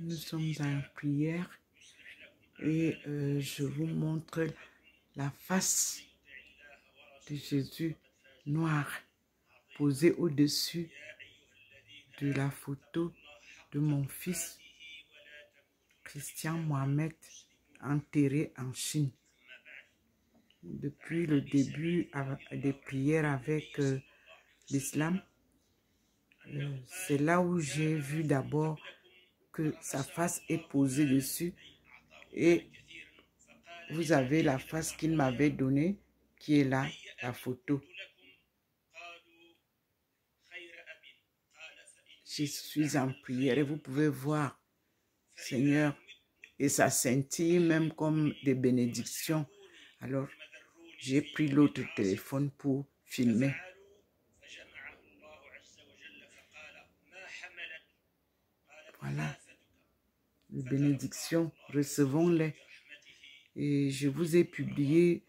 Nous sommes en prière et je vous montre la face de Jésus noir posée au-dessus de la photo de mon fils Christian Mohamed enterré en Chine. Depuis le début des prières avec l'islam, c'est là où j'ai vu d'abord que sa face est posée dessus et vous avez la face qu'il m'avait donnée qui est là, la photo. Je suis en prière et vous pouvez voir, Seigneur, et ça scintille même comme des bénédictions. Alors, j'ai pris l'autre téléphone pour filmer. Voilà, les bénédictions, recevons-les. Et je vous ai publié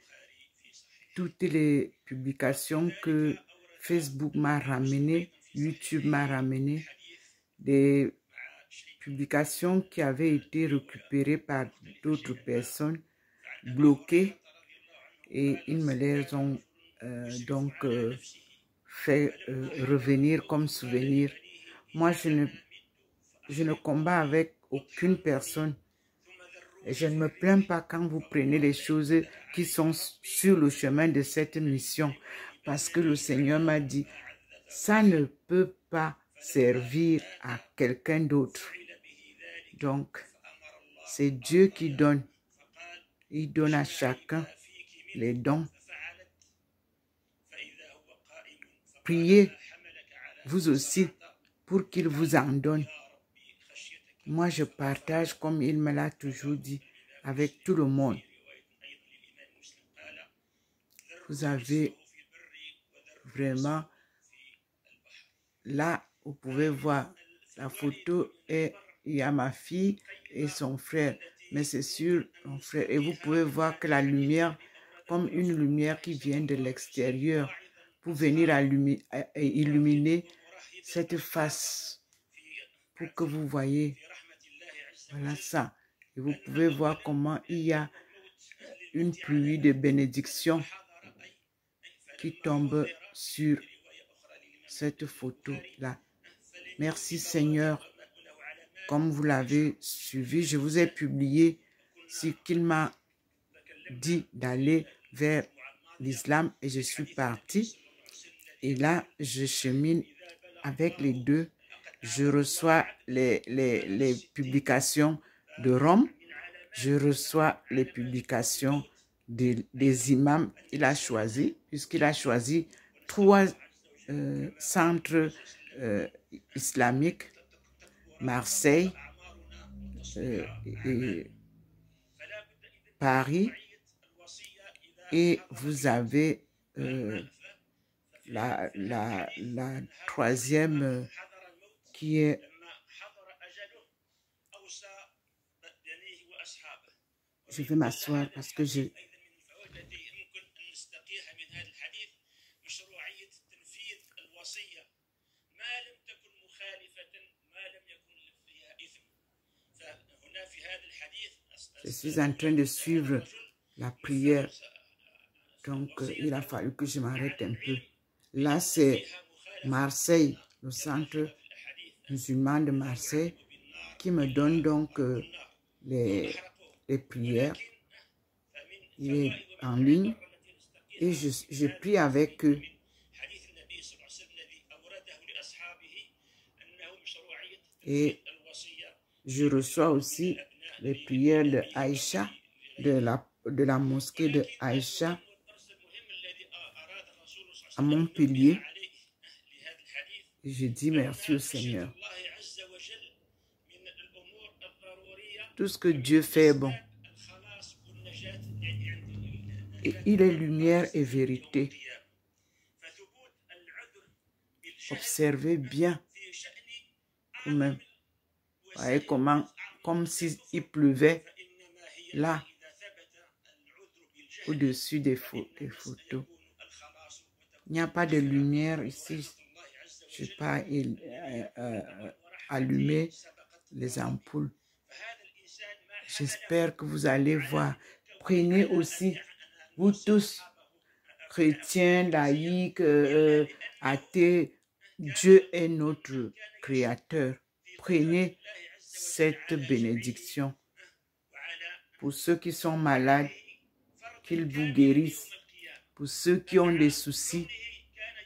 toutes les publications que Facebook m'a ramenées, YouTube m'a ramenées, des publications qui avaient été récupérées par d'autres personnes, bloquées, et ils me les ont fait revenir comme souvenir. Moi, je ne combats avec aucune personne. Et je ne me plains pas quand vous prenez les choses qui sont sur le chemin de cette mission. Parce que le Seigneur m'a dit, ça ne peut pas servir à quelqu'un d'autre. Donc, c'est Dieu qui donne. Il donne à chacun les dons. Priez, vous aussi, pour qu'il vous en donne. Moi, je partage, comme il me l'a toujours dit, avec tout le monde. Vous avez vraiment, là, vous pouvez voir la photo et il y a ma fille et son frère. Mais c'est sur mon frère. Et vous pouvez voir que la lumière, comme une lumière qui vient de l'extérieur, pour venir illuminer cette face, pour que vous voyez. Voilà ça. Et vous pouvez voir comment il y a une pluie de bénédictions qui tombe sur cette photo-là. Merci Seigneur. Comme vous l'avez suivi, je vous ai publié ce qu'il m'a dit d'aller vers l'islam et je suis partie. Et là, je chemine avec les deux. Je reçois les publications de Rome. Je reçois les publications des imams qu'il a choisi, puisqu'il a choisi 3 centres islamiques, Marseille, et Paris, et vous avez la troisième qui est je vais m'asseoir parce que je suis en train de suivre la prière. Donc, il a fallu que je m'arrête un peu. Là, c'est Marseille, le centre musulman de Marseille, qui me donne donc les prières. Il est en ligne et je prie avec eux. Et je reçois aussi les prières de Aïcha, de la mosquée de Aïcha à Montpellier. Et je dis merci au Seigneur. Tout ce que Dieu fait est bon. Et il est lumière et vérité. Observez bien vous-même. Voyez comment, comme s'il pleuvait là, au-dessus des photos. Il n'y a pas de lumière ici. Je n'ai pas allumé les ampoules. J'espère que vous allez voir. Prenez aussi, vous tous, chrétiens, laïcs, athées, Dieu est notre créateur. Prenez cette bénédiction. Pour ceux qui sont malades, qu'il vous guérisse. Pour ceux qui ont des soucis,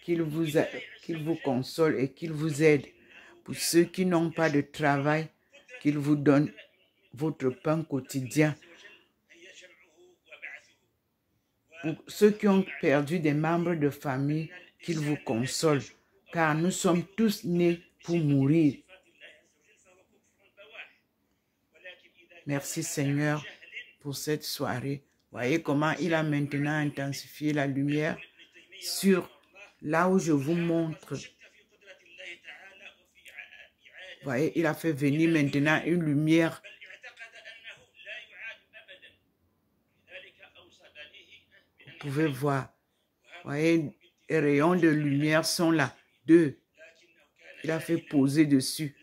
qu'il vous console et qu'il vous aide. Pour ceux qui n'ont pas de travail, qu'il vous donne votre pain quotidien. Pour ceux qui ont perdu des membres de famille, qu'il vous console. Car nous sommes tous nés pour mourir. Merci Seigneur pour cette soirée. Voyez comment il a maintenant intensifié la lumière sur là où je vous montre. Voyez, il a fait venir maintenant une lumière. Vous pouvez voir. Voyez, les rayons de lumière sont là. 2. Il a fait poser dessus.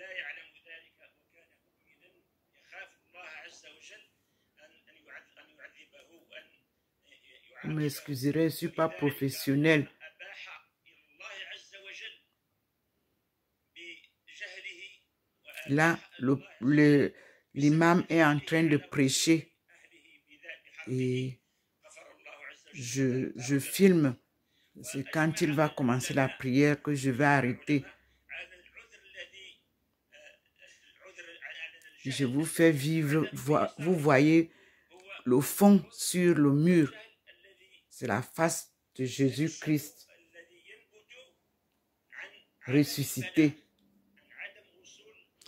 Vous m'excuserez, je ne suis pas professionnel. Là, l'imam est en train de prêcher et je filme. C'est quand il va commencer la prière que je vais arrêter. Je vous fais vivre, vous voyez le fond sur le mur. C'est la face de Jésus-Christ ressuscité.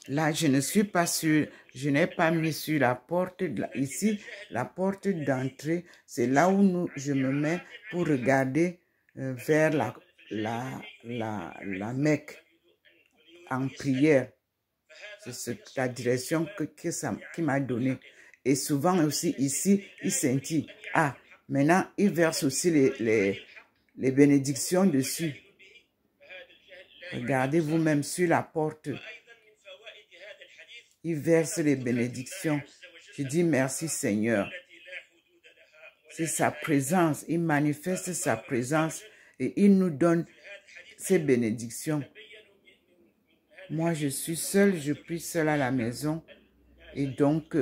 Là, je ne suis pas sûr, je n'ai pas mis sur la porte, ici, la porte d'entrée, c'est là où je me mets pour regarder vers la Mecque en prière. C'est la direction qui m'a donnée. Et souvent aussi ici, il scintille. Ah, maintenant, il verse aussi les bénédictions dessus. Regardez vous-même sur la porte. Il verse les bénédictions. Je dis merci Seigneur. C'est sa présence. Il manifeste sa présence et il nous donne ses bénédictions. Moi, je suis seule, je prie seule à la maison. Et donc,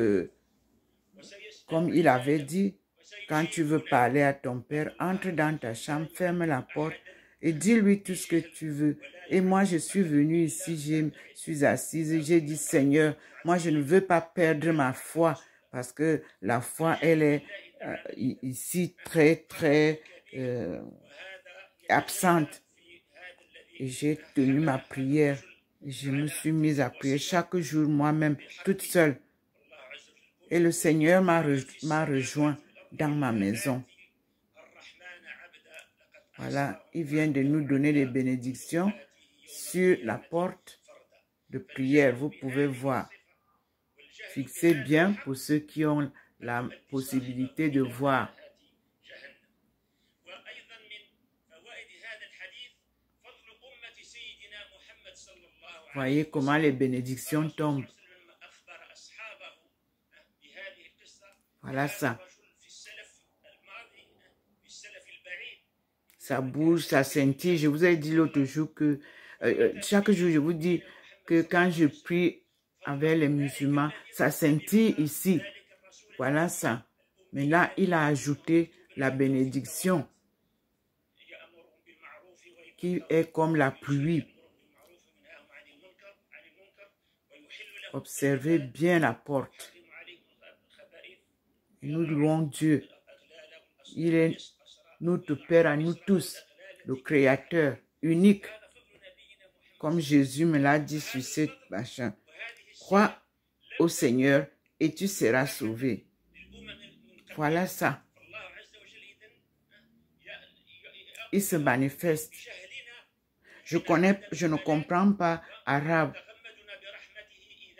comme il avait dit, quand tu veux parler à ton père, entre dans ta chambre, ferme la porte et dis-lui tout ce que tu veux. Et moi, je suis venue ici, je suis assise et j'ai dit, Seigneur, moi, je ne veux pas perdre ma foi parce que la foi, elle est ici très, très absente. Et j'ai tenu ma prière. Je me suis mise à prier chaque jour moi-même, toute seule. Et le Seigneur m'a rejoint dans ma maison. Voilà, il vient de nous donner des bénédictions sur la porte de prière. Vous pouvez voir. Fixez bien pour ceux qui ont la possibilité de voir. Voyez comment les bénédictions tombent. Voilà ça. Ça bouge, ça scintille. Je vous ai dit l'autre jour que chaque jour, je vous dis que quand je prie avec les musulmans, ça scintille ici. Voilà ça. Mais là, il a ajouté la bénédiction qui est comme la pluie. Observez bien la porte. Nous louons Dieu. Il est notre Père à nous tous, le Créateur unique. Comme Jésus me l'a dit sur cette machin. Crois au Seigneur et tu seras sauvé. Voilà ça. Il se manifeste. Je ne comprends pas arabe.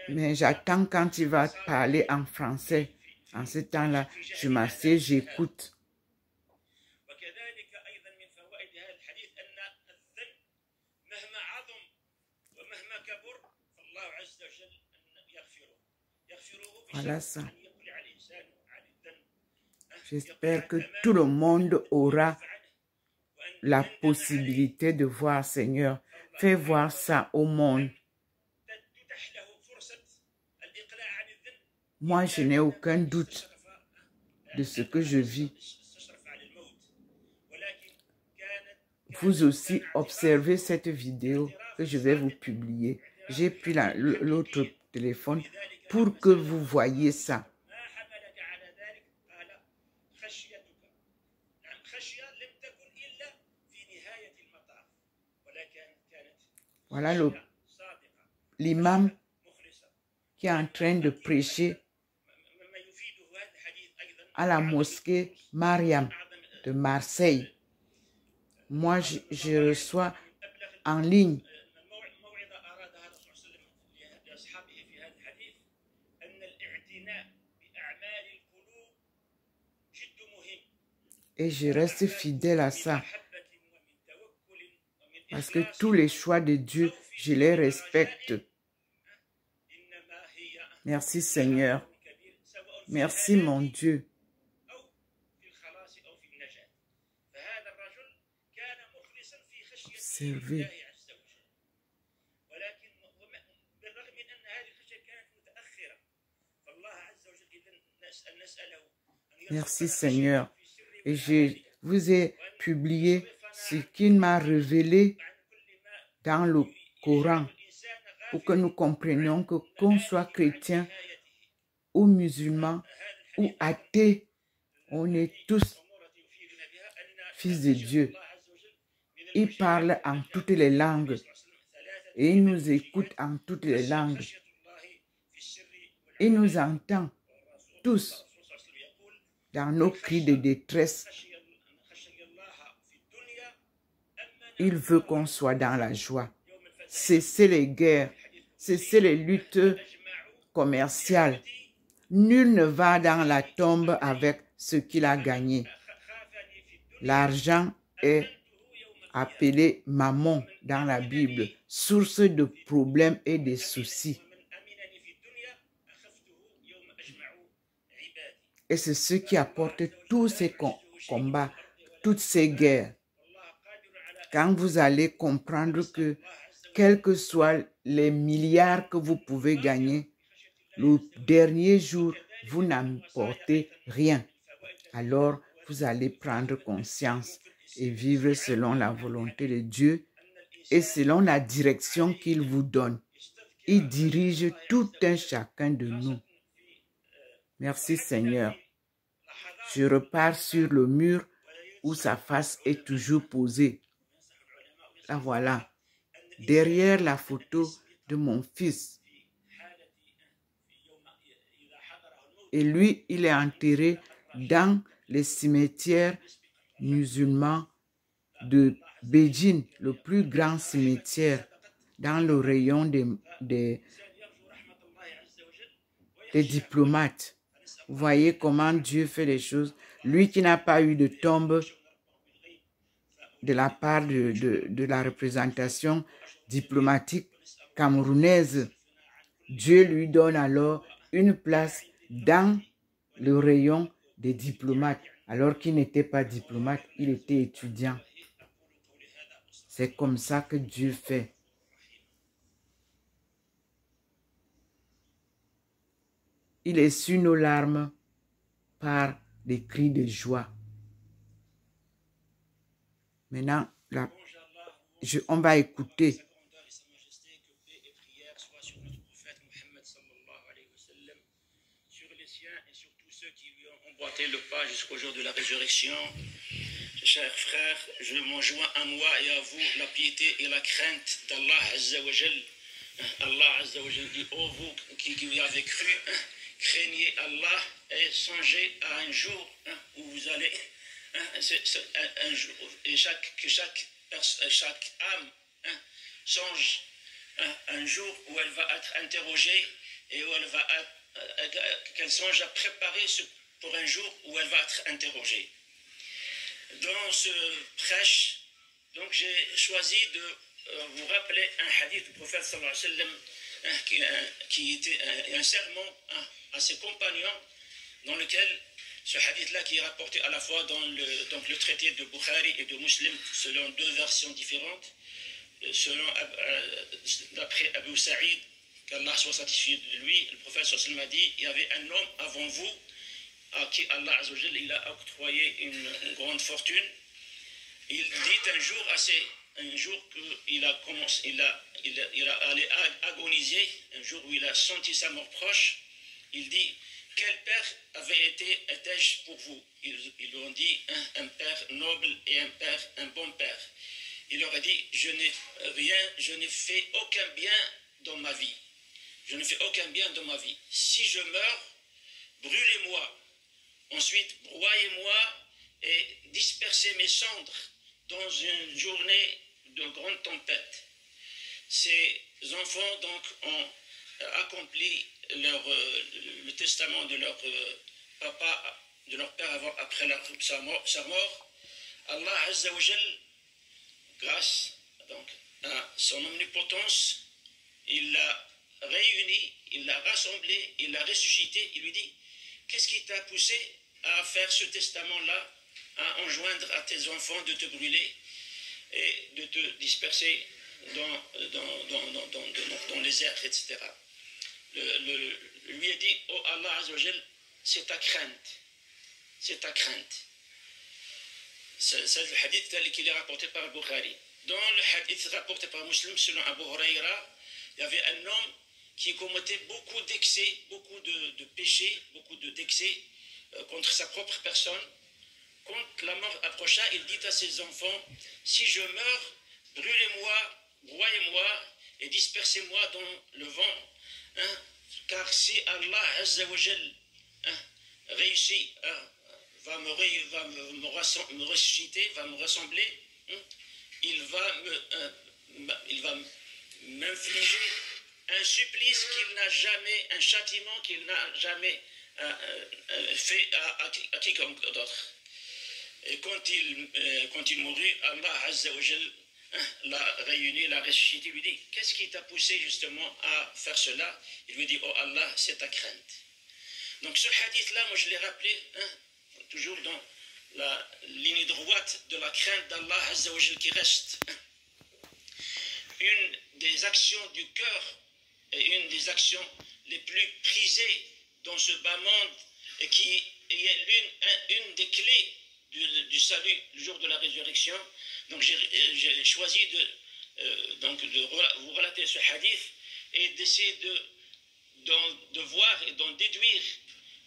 Mais j'attends quand il va parler en français. En ce temps-là, je m'assieds, j'écoute. Voilà ça. J'espère que tout le monde aura la possibilité de voir, Seigneur. Fais voir ça au monde. Moi, je n'ai aucun doute de ce que je vis. Vous aussi, observez cette vidéo que je vais vous publier. J'ai pris l'autre téléphone pour que vous voyez ça. Voilà l'imam qui est en train de prêcher à la mosquée Mariam de Marseille. Moi, je reçois en ligne et je reste fidèle à ça. Parce que tous les choix de Dieu, je les respecte. Merci Seigneur. Merci mon Dieu. Observez. Merci Seigneur. Et je vous ai publié ce qu'il m'a révélé dans le Coran pour que nous comprenions que qu'on soit chrétien ou musulman ou athée, on est tous fils de Dieu. Il parle en toutes les langues et il nous écoute en toutes les langues. Il nous entend tous dans nos cris de détresse. Il veut qu'on soit dans la joie. Cessez les guerres, cessez les luttes commerciales. Nul ne va dans la tombe avec ce qu'il a gagné. L'argent est appelé mammon dans la Bible, source de problèmes et de soucis. Et c'est ce qui apporte tous ces combats, toutes ces guerres. Quand vous allez comprendre que, quels que soient les milliards que vous pouvez gagner, le dernier jour, vous n'emportez rien. Alors, vous allez prendre conscience et vivre selon la volonté de Dieu et selon la direction qu'il vous donne. Il dirige tout un chacun de nous. Merci Seigneur. Je repars sur le mur où sa face est toujours posée. La voilà. Derrière la photo de mon fils. Et lui, il est enterré dans les cimetières musulmans de Beijing, le plus grand cimetière dans le rayon des diplomates. Vous voyez comment Dieu fait les choses. Lui qui n'a pas eu de tombe de la part de la représentation diplomatique camerounaise, Dieu lui donne alors une place dans le rayon des diplomates, alors qu'il n'était pas diplomate, il était étudiant. C'est comme ça que Dieu fait. Il essuie nos larmes par des cris de joie. Maintenant, on va écouter. Le pas jusqu'au jour de la résurrection. Chers frères, je m'en joins à moi et à vous la piété et la crainte d'Allah Azza wa Jal. Allah Azza wa Jal dit, ô vous qui avez cru, craignez Allah et songez à un jour où vous allez, un jour, et chaque âme songe un jour où elle va être interrogée et où qu'elle songe à préparer pour un jour où elle va être interrogée. Dans ce prêche, donc j'ai choisi de vous rappeler un hadith du prophète sallallahu alayhi wa sallam qui était un sermon à ses compagnons, dans lequel ce hadith-là qui est rapporté à la fois dans le traité de Bukhari et de Muslim selon deux versions différentes, d'après Abu Sa'id, qu'Allah soit satisfait de lui, le prophète sallallahu alayhi wa sallam a dit, il y avait un homme avant vous à qui Allah azza wa jalla, il a octroyé une grande fortune. Il dit un jour qu'il a commencé, il a allé agoniser, un jour où il a senti sa mort proche, il dit, quel père étais-je pour vous? Ils lui ont dit, un père noble et un bon père. Il leur a dit, je n'ai fait aucun bien dans ma vie. Je ne fais aucun bien dans ma vie. Si je meurs, brûlez-moi. Ensuite, broyez-moi et dispersez mes cendres dans une journée de grande tempête. Ces enfants donc ont accompli le testament de leur papa, de leur père après sa mort. Allah Azza wa Jal, grâce donc à son omnipotence, il l'a réuni, il l'a rassemblé, il l'a ressuscité. Il lui dit, qu'est-ce qui t'a poussé à faire ce testament-là, à enjoindre à tes enfants de te brûler et de te disperser dans les airs, etc. Lui a dit, oh Allah Azza wa Jal, c'est ta crainte, c'est ta crainte. C'est le hadith tel qu'il est rapporté par Bukhari. Dans le hadith rapporté par Muslim, selon Abu Huraira, il y avait un homme qui commettait beaucoup d'excès, beaucoup de péchés, beaucoup d'excès contre sa propre personne. Quand la mort approcha, il dit à ses enfants, si je meurs, brûlez-moi, broyez-moi et dispersez-moi dans le vent. Car si Allah Azza wa Jal réussit, va me ressusciter, va me rassembler, il va m'infliger un supplice qu'il n'a jamais, un châtiment qu'il n'a jamais fait à quiconque d'autre. Et quand il mourut, Allah Azza wa Jal l'a réuni, l'a ressuscité, lui dit, qu'est-ce qui t'a poussé justement à faire cela? Il lui dit, oh Allah, c'est ta crainte. Donc ce hadith-là, moi je l'ai rappelé, toujours dans la ligne droite de la crainte d'Allah Azza wa Jal qui reste une des actions du cœur et une des actions les plus prisées dans ce bas monde et qui est une des clés du salut le jour de la résurrection. Donc j'ai choisi de vous relater ce hadith et d'essayer de voir et d'en déduire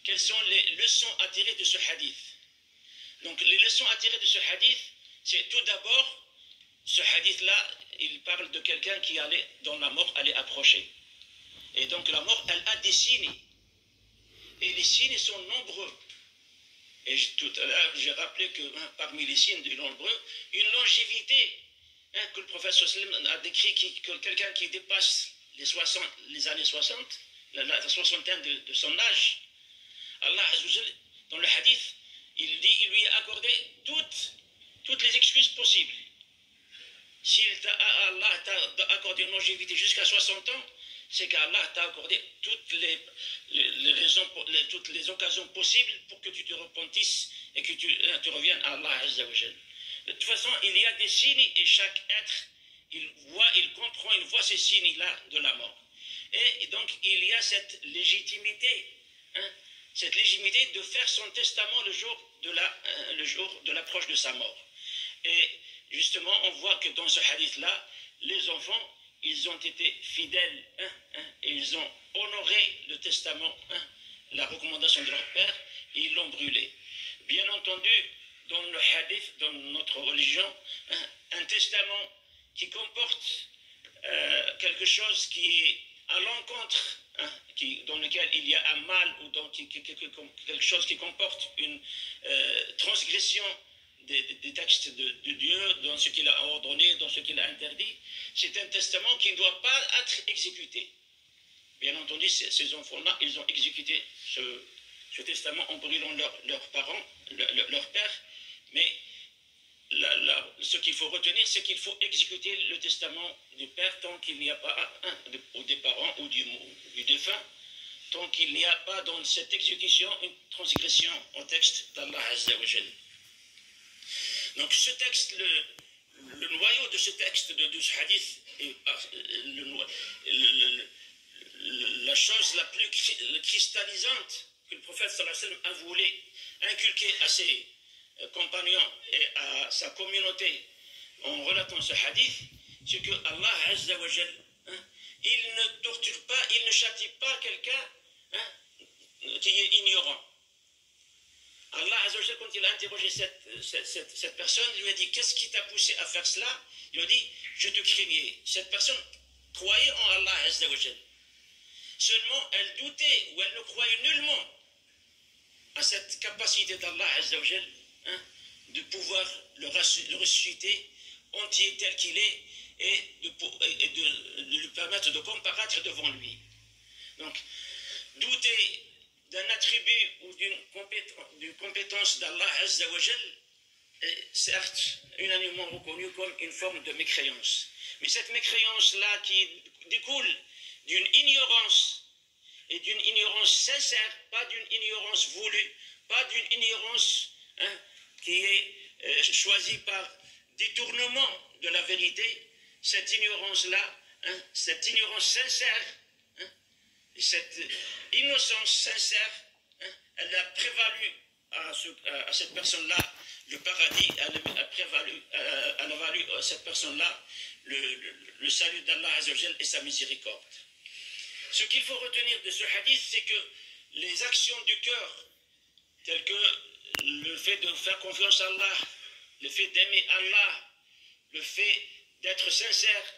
quelles sont les leçons à tirer de ce hadith. Donc les leçons à tirer de ce hadith, c'est tout d'abord, ce hadith-là, il parle de quelqu'un dont la mort allait approcher. Et donc la mort, elle a des signes. Et les signes sont nombreux. Et tout à l'heure, j'ai rappelé que parmi les signes de nombreux, une longévité que le prophète sallam a décrit, quelqu'un qui dépasse les années 60, la soixantaine de son âge. Allah Azza wa Jal, dans le hadith, il lui a accordé toutes les excuses possibles. Si Allah t'a accordé une longévité jusqu'à 60 ans, c'est qu'Allah t'a accordé toutes les raisons, toutes les occasions possibles pour que tu te repentisses et que tu reviennes à Allah Azza wa Jal. De toute façon, il y a des signes et chaque être, il comprend, il voit ces signes-là de la mort. Et donc, il y a cette légitimité de faire son testament le jour de l'approche de sa mort. Et justement, on voit que dans ce hadith-là, les enfants, ils ont été fidèles et ils ont honoré le testament, la recommandation de leur père, et ils l'ont brûlé. Bien entendu, dans le hadith, dans notre religion, un testament qui comporte quelque chose qui est à l'encontre, dans lequel il y a un mal ou quelque chose qui comporte une transgression des textes de Dieu, dans ce qu'il a ordonné, dans ce qu'il a interdit, c'est un testament qui ne doit pas être exécuté. Bien entendu, ces enfants-là, ils ont exécuté ce testament en brûlant leurs parents, leur père, mais ce qu'il faut retenir, c'est qu'il faut exécuter le testament du père tant qu'il n'y a pas ou des parents ou du défunt, tant qu'il n'y a pas dans cette exécution une transgression au texte d'Allah Azza wa Jal. Donc ce texte, le noyau de ce texte, de ce hadith, la chose la plus cristallisante que le prophète sallallahu alayhi wa sallam a voulu inculquer à ses compagnons et à sa communauté en relatant ce hadith, c'est que Allah Azza wa Jal, il ne torture pas, il ne châtie pas quelqu'un qui est ignorant. Allah Azza wa Jal, quand il a interrogé cette personne, il lui a dit: qu'est-ce qui t'a poussé à faire cela? Il lui a dit: je te craignais. Cette personne croyait en Allah Azza wa Jal. Seulement, elle doutait ou elle ne croyait nullement à cette capacité d'Allah Azza wa Jal de pouvoir le ressusciter entier tel qu'il est et de lui permettre de comparaître devant lui. Donc, douter d'un attribut ou d'une compétence d'Allah Azza wa Jal est certes unanimement reconnue comme une forme de mécréance. Mais cette mécréance-là qui découle d'une ignorance, et d'une ignorance sincère, pas d'une ignorance voulue, pas d'une ignorance qui est choisie par détournement de la vérité. Cette ignorance-là, cette ignorance sincère, cette innocence sincère, elle a prévalu à cette personne-là le paradis, elle a valu à cette personne-là le salut d'Allah Azza wa Jal et sa miséricorde. Ce qu'il faut retenir de ce hadith, c'est que les actions du cœur, telles que le fait de faire confiance à Allah, le fait d'aimer Allah, le fait d'être sincère,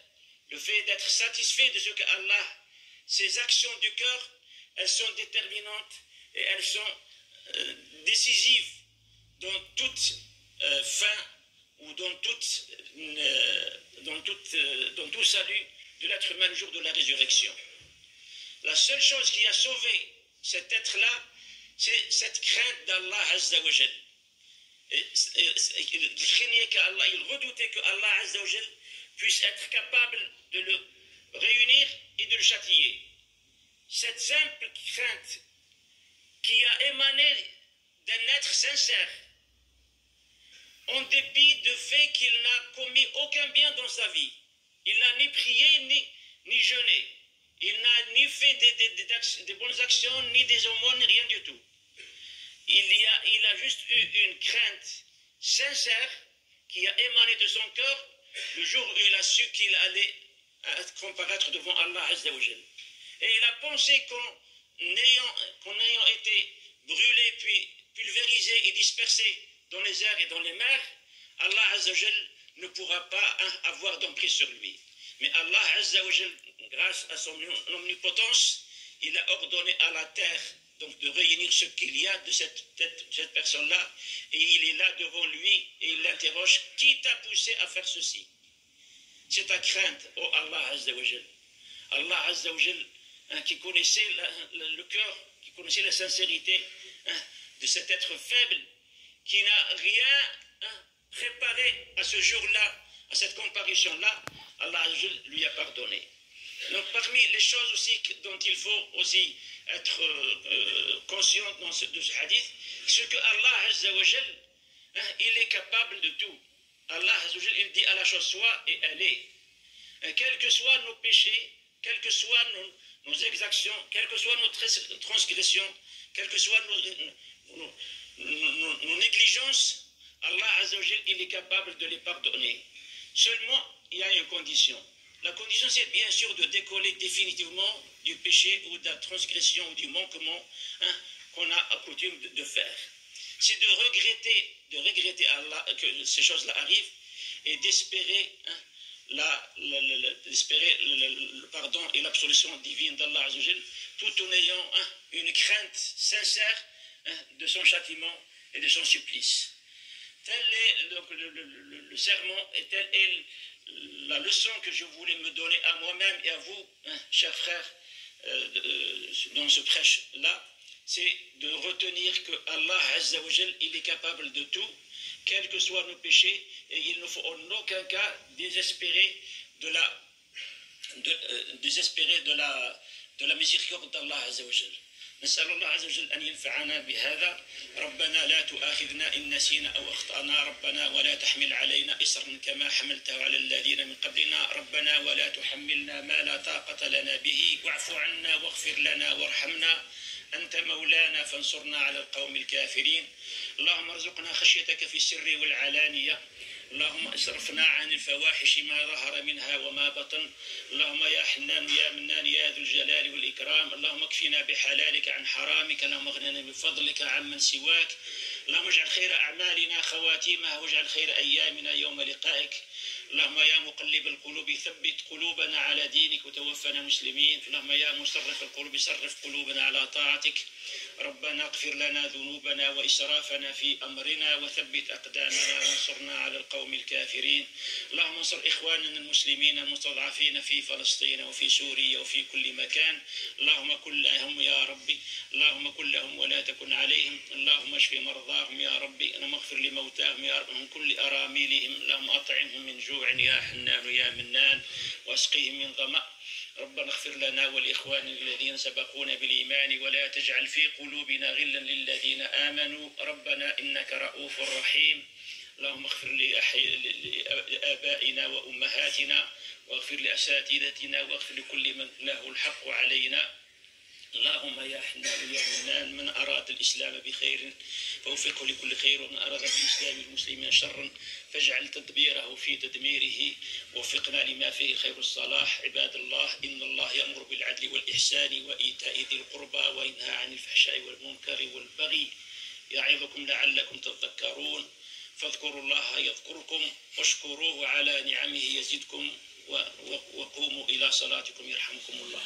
le fait d'être satisfait de ce qu'Allah, ces actions du cœur, elles sont déterminantes et elles sont décisives dans toute fin ou dans tout salut de l'être humain le jour de la résurrection. La seule chose qui a sauvé cet être-là, c'est cette crainte d'Allah Azza wa Jal. Il craignait qu'Allah, il redoutait que Allah Azza wa Jal puisse être capable de le réunir et de le châtier. Cette simple crainte qui a émané d'un être sincère, en dépit du fait qu'il n'a commis aucun bien dans sa vie. Il n'a ni prié ni jeûné. Il n'a ni fait des bonnes actions, ni des aumônes, rien du tout. Il a juste eu une crainte sincère qui a émané de son cœur le jour où il a su qu'il allait comparaître devant Allah Azza wa Jal. Et il a pensé qu'en ayant été brûlé, puis pulvérisé et dispersé dans les airs et dans les mers, Allah Azza wa Jal ne pourra pas avoir d'emprise sur lui. Mais Allah Azza wa Jal, grâce à son omnipotence, il a ordonné à la terre donc de réunir ce qu'il y a de cette personne-là, et il est là devant lui et il l'interroge: qui t'a poussé à faire ceci? C'est ta crainte, oh Allah Azza wa Jal. Allah Azza wa Jal, qui connaissait le cœur, qui connaissait la sincérité de cet être faible, qui n'a rien préparé à ce jour-là, à cette comparution-là, Allah Azza wa Jal lui a pardonné. Donc parmi les choses aussi dont il faut aussi être conscient de ce hadith, c'est que Allah Azza wa Jal, il est capable de tout. Allah Azza wa Jal, il dit à la chose soit et elle est. Quels que soient nos péchés, quelles que soient nos exactions, quelles que soient nos transgressions, quelles que soient nos négligences, Allah Azza wa Jal, il est capable de les pardonner. Seulement, il y a une condition. La condition, c'est bien sûr de décoller définitivement du péché ou de la transgression ou du manquement qu'on a coutume de faire. C'est de regretter Allah, que ces choses-là arrivent et d'espérer le pardon et l'absolution divine d'Allah Azza wa Jal, tout en ayant une crainte sincère de son châtiment et de son supplice. Tel est donc le sermon et telle est la leçon que je voulais me donner à moi-même et à vous, chers frères, dans ce prêche-là, c'est de retenir que Allah Azza wa Jal, il est capable de tout, quels que soient nos péchés, et il ne faut en aucun cas désespérer de la miséricorde d'Allah Azza wa Jal. نسأل الله عز وجل أن ينفعنا بهذا. ربنا لا تؤاخذنا إن نسينا أو أخطأنا، ربنا ولا تحمل علينا إصرا كما حملته على الذين من قبلنا، ربنا ولا تحملنا ما لا طاقة لنا به، واعف عنا واغفر لنا وارحمنا، أنت مولانا فانصرنا على القوم الكافرين. اللهم ارزقنا خشيتك في السر والعلانية، اللهم اصرفنا عن الفواحش ما ظهر منها وما بطن، اللهم يا حنان يا منان يا ذو الجلال والإكرام، اللهم اكفنا بحلالك عن حرامك، اللهم اغننا بفضلك عمن سواك، اللهم اجعل خير أعمالنا خواتيمها واجعل خير أيامنا يوم لقائك، اللهم يا مقلب القلوب ثبت قلوبنا على دينك وتوفنا مسلمين، اللهم يا مصرف القلوب صرف قلوبنا على طاعتك، ربنا اغفر لنا ذنوبنا وإسرافنا في أمرنا وثبت أقدامنا وانصرنا على القوم الكافرين، اللهم انصر إخواننا المسلمين المستضعفين في فلسطين وفي سوريا وفي كل مكان، اللهم كن لهم يا ربي، اللهم كن لهم ولا تكن عليهم، اللهم اشف مرضاهم يا ربي، اللهم اغفر لموتاهم يا رب، من كل أراملهم، اللهم أطعمهم من جوع يا حنان يا منان واسقهم من ظمأ، ربنا اغفر لنا ولإخواننا الذين سبقونا بالإيمان ولا تجعل في قلوبنا غلا للذين آمنوا، ربنا إنك رؤوف رحيم، اللهم اغفر لآبائنا وأمهاتنا واغفر لأساتذتنا واغفر لكل من له الحق علينا، اللهم يا حنان يا منان من أراد الإسلام بخير فوفقه لكل خير، ومن أراد بالإسلام المسلمين شرا فاجعل تدبيره في تدميره، وفقنا لما فيه خير الصلاح. عباد الله، إن الله يأمر بالعدل والإحسان وإيتاء ذي القربى وينهى عن الفحشاء والمنكر والبغي يعظكم لعلكم تذكرون، فاذكروا الله يذكركم واشكروه على نعمه يزدكم، وقوموا إلى صلاتكم يرحمكم الله.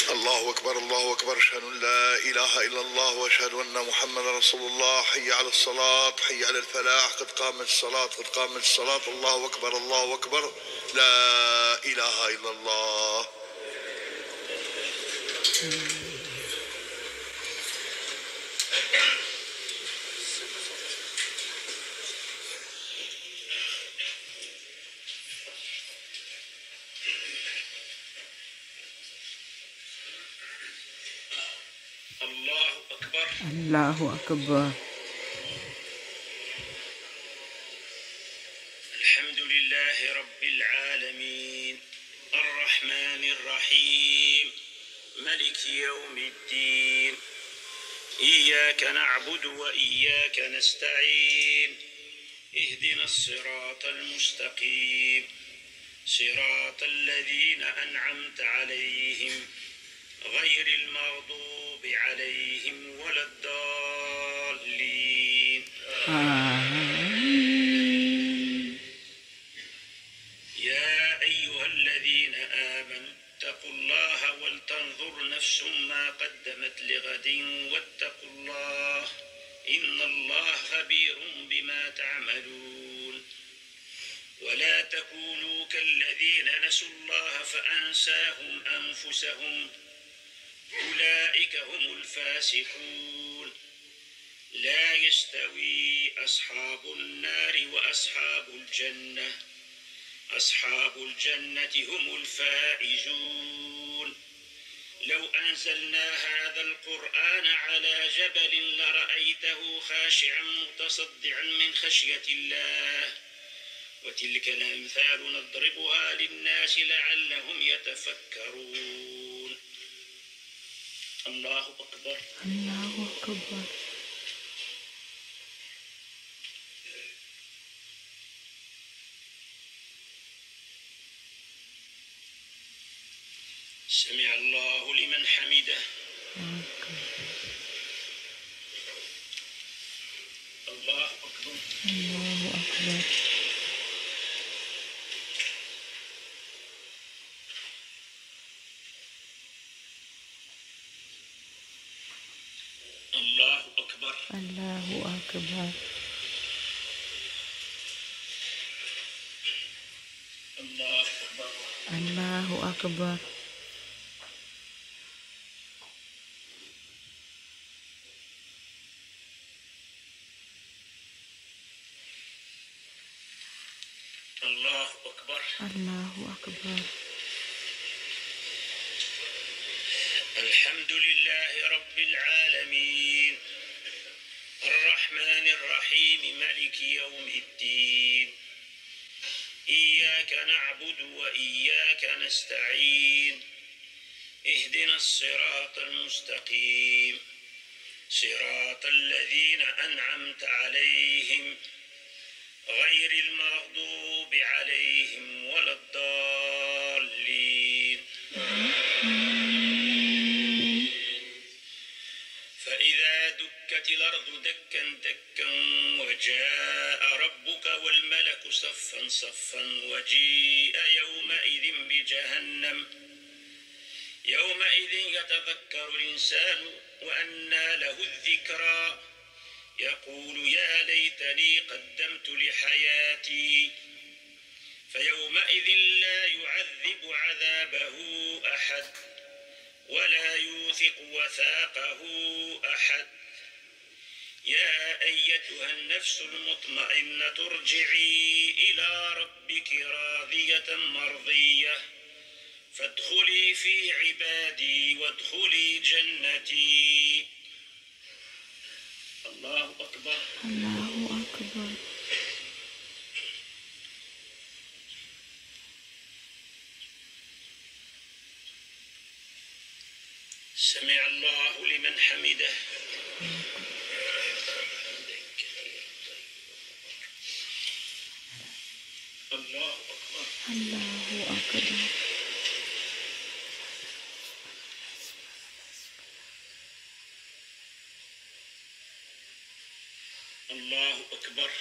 الله أكبر الله أكبر، أشهد أن لا إله إلا الله وأشهد أن محمدا رسول الله، حي على الصلاة حي على الفلاح، قد قامت الصلاة قد قامت الصلاة، الله أكبر الله أكبر، لا إله إلا الله. الله أكبر. الحمد لله رب العالمين الرحمن الرحيم ملك يوم الدين، إياك نعبد وإياك نستعين، اهدنا الصراط المستقيم، صراط الذين أنعمت عليهم غير المغضوب عليهم ولا الضالين. يا أيها الذين آمنوا اتقوا الله ولتنظر نفس ما قدمت لغد واتقوا الله إن الله خبير بما تعملون. ولا تكونوا كالذين نسوا الله فأنساهم أنفسهم أولئك هم الفاسقون. لا يستوي أصحاب النار وأصحاب الجنة، أصحاب الجنة هم الفائزون. لو أنزلنا هذا القرآن على جبل لرأيته خاشعا متصدعا من خشية الله، وتلك الأمثال نضربها للناس لعلهم يتفكرون. الله أكبر الله أكبر. سمع الله لمن حمده. الله أكبر الله أكبر. الله أكبر الله أكبر. الله أكبر. Allahu Akbar. الله أكبر. Allahu Akbar. الحمد لله رب العالمين الرحمن الرحيم مالك يوم الدين إياك نعبد وإياك نستعين اهدنا الصراط المستقيم صراط الذين أنعمت عليهم غير المغضوب عليهم ولا الضالين. فإذا دكت الأرض دكا دكا وجاء ربك والملك صفا صفا وجيء يومئذ بجهنم يومئذ يتذكر الإنسان وأنى له الذكرى يقول يا ليتني قدمت لحياتي فيومئذ لا يعذب عذابه أحد ولا يوثق وثاقه أحد. يا أيتها النفس المطمئنة ارجعي إلى ربك راضية مرضية فادخلي في عبادي وادخلي جنتي. الله أكبر. Allahu Akbar. سمع الله لمن حمده. الله أكبر. Allahu Akbar. الله أكبر.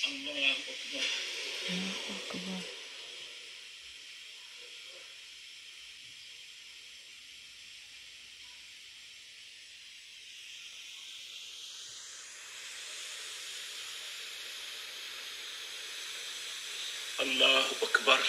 الله أكبر. Allahu Akbar. الله أكبر.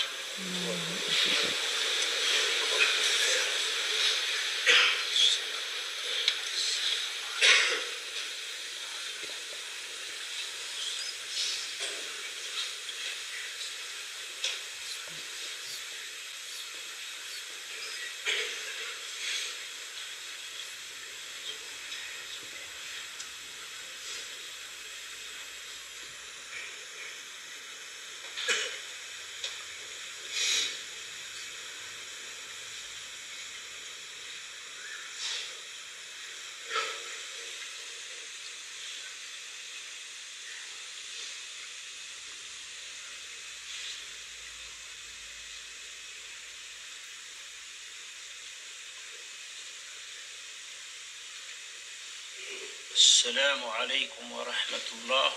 السلام عليكم ورحمة الله.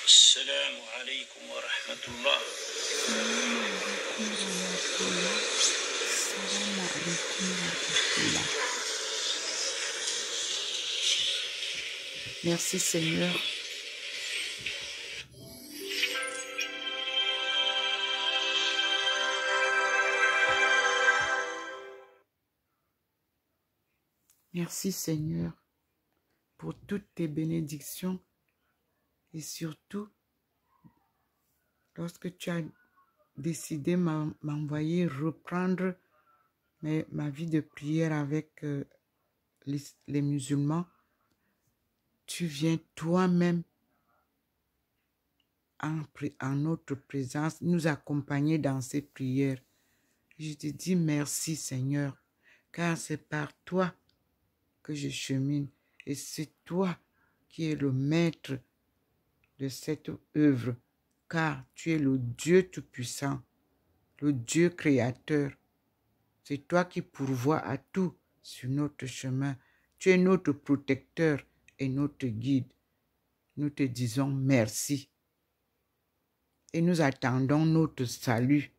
السلام عليكم ورحمة الله. Assalamu alaikum wa rahmatullah. Merci Seigneur. Merci Seigneur pour toutes tes bénédictions et surtout lorsque tu as décidé m'envoyer reprendre ma vie de prière avec les musulmans, tu viens toi-même en notre présence nous accompagner dans ces prières. Je te dis merci Seigneur, car c'est par toi que je chemine et c'est toi qui es le maître de cette œuvre, car tu es le Dieu Tout-Puissant, le Dieu Créateur. C'est toi qui pourvois à tout sur notre chemin. Tu es notre protecteur et notre guide. Nous te disons merci. Et nous attendons notre salut,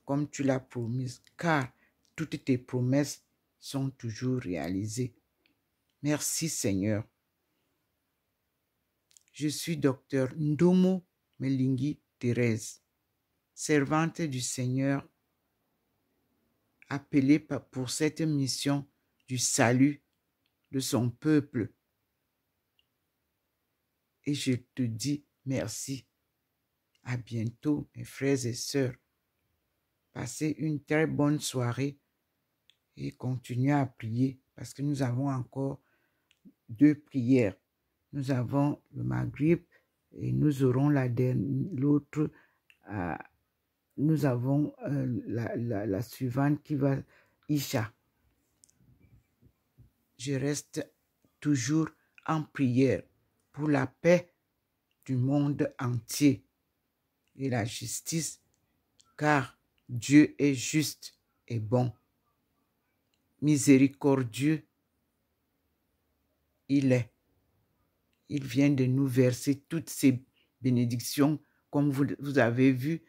comme tu l'as promis, car toutes tes promesses sont toujours réalisées. Merci Seigneur. Je suis docteur Ndomo Melingi Thérèse, servante du Seigneur, appelée pour cette mission du salut de son peuple. Et je te dis merci. À bientôt, mes frères et sœurs. Passez une très bonne soirée et continuez à prier parce que nous avons encore 2 prières. Nous avons le Maghrib et nous aurons l'autre. Nous avons la suivante qui va Isha. Je reste toujours en prière pour la paix du monde entier et la justice, car Dieu est juste et bon. Miséricordieux, il est. Il vient de nous verser toutes ces bénédictions. Comme vous avez vu,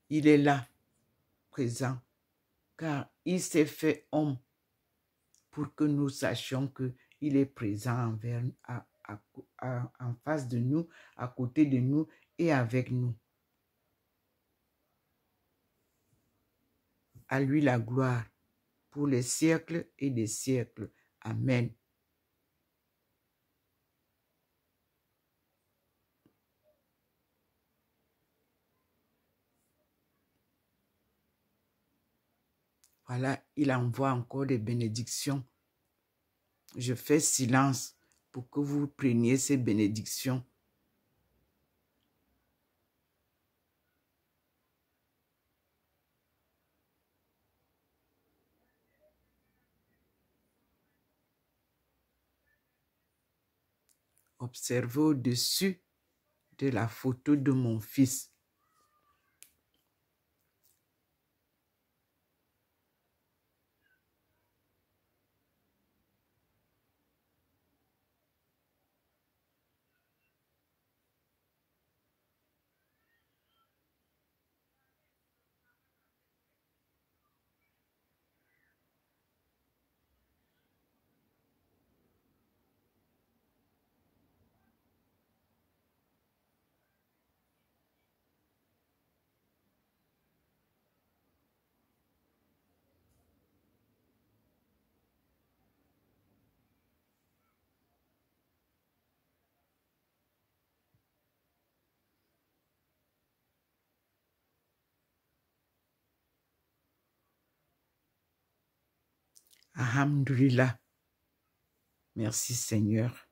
il est là, présent, car il s'est fait homme pour que nous sachions qu'il est présent en face de nous, à côté de nous et avec nous. À lui la gloire pour les siècles et des siècles. Amen. Voilà, il envoie encore des bénédictions. Je fais silence pour que vous preniez ces bénédictions. Observez au-dessus de la photo de mon fils. Alhamdulillah. Merci Seigneur.